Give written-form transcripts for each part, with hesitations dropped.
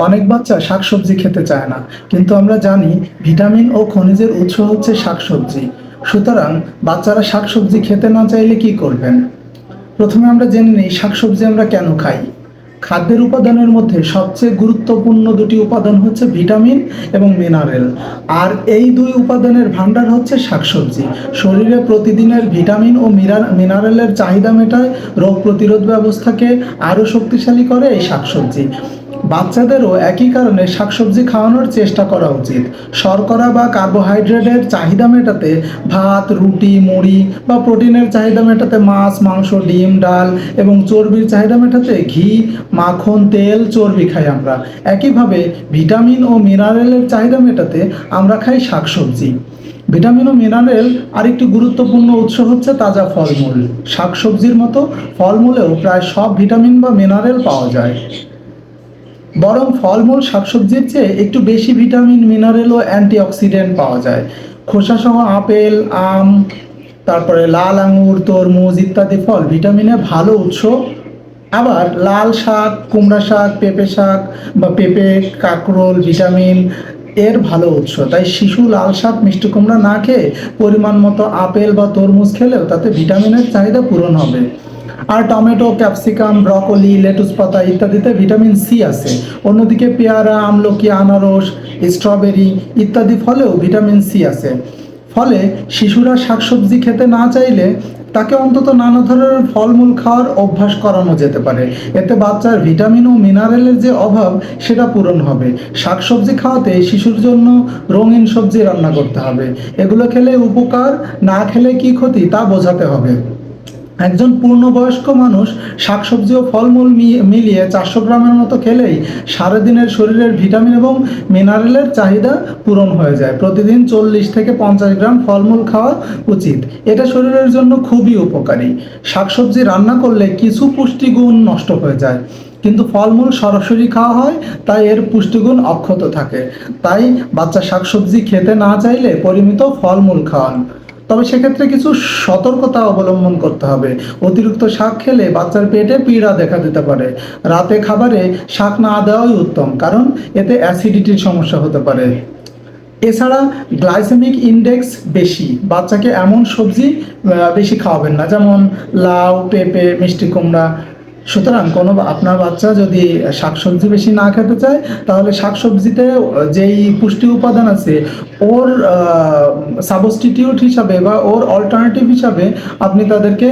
অনেক বাচ্চা শাকসবজি খেতে চায় না, কিন্তু আমরা জানি ভিটামিন ও খনিজের উৎস হচ্ছে শাকসবজি। সুতরাং বাচ্চারা শাকসবজি খেতে না চাইলে কি করবেন? প্রথমে আমরা জেনে নিই শাকসবজি আমরা কেন খাই। খাদ্যের উপাদানের মধ্যে সবচেয়ে গুরুত্বপূর্ণ দুটি উপাদান হচ্ছে ভিটামিন এবং মিনারেল। আর এই দুই উপাদানের ভান্ডার হচ্ছে শাকসবজি। শরীরে প্রতিদিনের ভিটামিন ও মিনারেলের চাহিদা মেটায়, রোগ প্রতিরোধ ব্যবস্থাকে আরও শক্তিশালী করে এই শাকসবজি। বাচ্চাদেরও একই কারণে শাকসবজি খাওয়ানোর চেষ্টা করা উচিত। শর্করা বা কার্বোহাইড্রেটের চাহিদা মেটাতে ভাত, রুটি, মুড়ি বা প্রোটিনের চাহিদা মেটাতে মাছ, মাংস, ডিম, ডাল এবং চর্বির চাহিদা মেটাতে ঘি, মাখন, তেল, চর্বি খাই আমরা। একইভাবে ভিটামিন ও মিনারেলের চাহিদা মেটাতে আমরা খাই শাকসবজি। ভিটামিন ও মিনারেল আরেকটি গুরুত্বপূর্ণ উৎস হচ্ছে তাজা ফলমূল। শাকসবজির মতো ফলমূলেও প্রায় সব ভিটামিন বা মিনারেল পাওয়া যায়। বরং ফলমূল শাকসবজির চেয়ে একটু বেশি ভিটামিন, মিনারেল ও অ্যান্টিঅক্সিডেন্ট পাওয়া যায়। খোসাসহ আপেল, আম, তারপরে লাল আঙুর, তরমুজ ইত্যাদি ফল ভিটামিনে ভালো উৎস। আবার লাল শাক, কুমড়া শাক, পেঁপে শাক বা পেঁপে, কাঁকরোল ভিটামিন এর ভালো উৎস। তাই শিশু লাল শাক, মিষ্টি কুমড়া না খেয়ে পরিমাণ মতো আপেল বা তরমুজ খেলেও তাতে ভিটামিনের চাহিদা পূরণ হবে। আর টমেটো, ক্যাপসিকাম, ব্রকলি, লেটুস পাতা ইত্যাদিতে ভিটামিন সি আছে। অন্যদিকে পেয়ারা, আমলকি, আনারস, স্ট্রবেরি ইত্যাদি ফলেও ভিটামিন সি আছে। ফলে শিশুরা শাকসবজি খেতে না চাইলে তাকে অন্তত নানা ধরনের ফলমূল খাওয়ার অভ্যাস করানো যেতে পারে। এতে বাচ্চার ভিটামিন ও মিনারেলের যে অভাব সেটা পূরণ হবে। শাকসবজি খাওয়াতে শিশুর জন্য রঙিন সবজি রান্না করতে হবে। এগুলো খেলে উপকার, না খেলে কি ক্ষতি তা বোঝাতে হবে। একজন পূর্ণবয়স্ক মানুষ শাকসবজি ও ফলমূল মিলিয়ে 400 গ্রামের মতো খেলেই সারাদিনের শরীরের ভিটামিন এবং মিনারেলের চাহিদা পূরণ হয়ে যায়। প্রতিদিন 40 থেকে 50 গ্রাম ফলমূল খাওয়া উচিত। এটা শরীরের জন্য খুবই উপকারী। শাকসবজি রান্না করলে কিছু পুষ্টিগুণ নষ্ট হয়ে যায়, কিন্তু ফলমূল সরাসরি খাওয়া হয়, তাই এর পুষ্টিগুণ অক্ষত থাকে। তাই বাচ্চা শাকসবজি খেতে না চাইলে পরিমিত ফলমূল খাওয়ান। তবে সেক্ষেত্রে কিছু সতর্কতা অবলম্বন করতে হবে। অতিরিক্ত শাক খেলে বাচ্চার পেটে পীড়া দেখা দিতে পারে। রাতে খাবারে শাক না দেওয়াই উত্তম, কারণ এতে অ্যাসিডিটির সমস্যা হতে পারে। এছাড়া গ্লাইসেমিক ইন্ডেক্স বেশি বাচ্চাকে এমন সবজি বেশি খাওয়াবেন না, যেমন লাউ, পেঁপে, মিষ্টি কুমড়া। সুতরাং আপনার বাচ্চা যদি শাকসবজি বেশি না খেতে চায়, তাহলে শাকসবজিতে যেই পুষ্টি উপাদান আছে ওর সাবস্টিটিউট হিসাবে বা ওর অল্টারনেটিভ হিসাবে আপনি তাদেরকে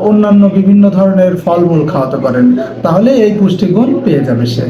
অন্যান্য বিভিন্ন ধরনের ফলমূল খাওয়াতে পারেন। তাহলে এই পুষ্টিগুণ পেয়ে যাবে সে।